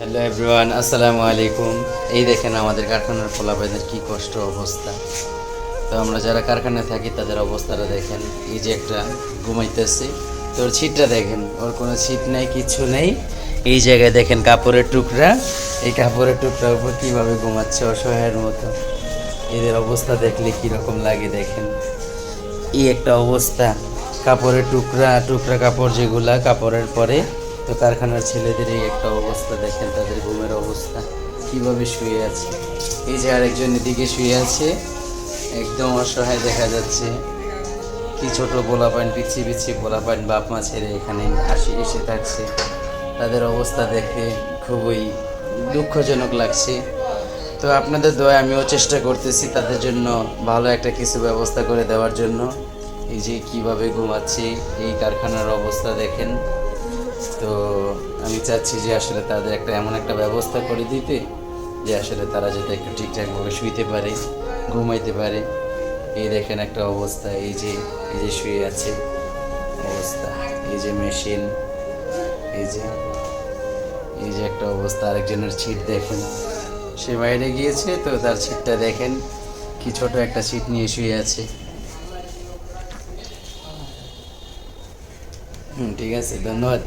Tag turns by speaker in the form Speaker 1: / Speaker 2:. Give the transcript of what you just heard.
Speaker 1: Hello everyone, আসসালামু আলাইকুম। এই দেখেন আমাদের কারখানার পোলাপাইদের কি কষ্ট অবস্থা। তো আমরা যারা কারখানায় থাকি তাদের অবস্থাটা দেখেন। এই যে একটা ঘুমাইতেছে, তো ওর ছিটটা দেখেন, ওর কোনো ছিট নেই, কিছু নেই। এই জায়গায় দেখেন কাপড়ের টুকরা, এই কাপড়ের টুকরার উপর কীভাবে ঘুমাচ্ছে অসহায়ের মতো। এদের অবস্থা দেখলে কীরকম লাগে দেখেন। এই একটা অবস্থা, কাপড়ের টুকরা টুকরা কাপড় যেগুলা কাপড়ের পরে। তো কারখানার ছেলেদের এই একটা অবস্থা দেখেন, তাদের ঘুমের অবস্থা কিভাবে শুয়ে আছে। এই যে আরেকজন এদিকে শুয়ে আছে, একদম অসহায় দেখা যাচ্ছে। কি ছোট পোলাপান, পিছিয়ে পিছিয়ে পোলাপান বাপ মা ছেড়ে এখানে এসে থাকছে। তাদের অবস্থা দেখে খুবই দুঃখজনক লাগছে। তো আপনাদের দোয়ায় আমিও চেষ্টা করতেছি তাদের জন্য ভালো একটা কিছু ব্যবস্থা করে দেওয়ার জন্য। এই যে কিভাবে ঘুমাচ্ছে, এই কারখানার অবস্থা দেখেন। তো আমি চাচ্ছি যে আসলে তাদের একটা এমন একটা ব্যবস্থা করে দিতে, যে আসলে তারা যাতে একটু ঠিকঠাকভাবে শুইতে পারে, ঘুমাইতে পারে। এই দেখেন একটা অবস্থা, এই যে শুয়ে আছে অবস্থা, এই যে মেশিন, এই যে এই যে একটা অবস্থা। আরেকজনের ছিট দেখেন, সে বাইরে গিয়েছে, তো তার ছিটটা দেখেন, কি ছোট একটা ছিট নিয়ে শুয়ে আছে। ঠিক আছে, ধন্যবাদ।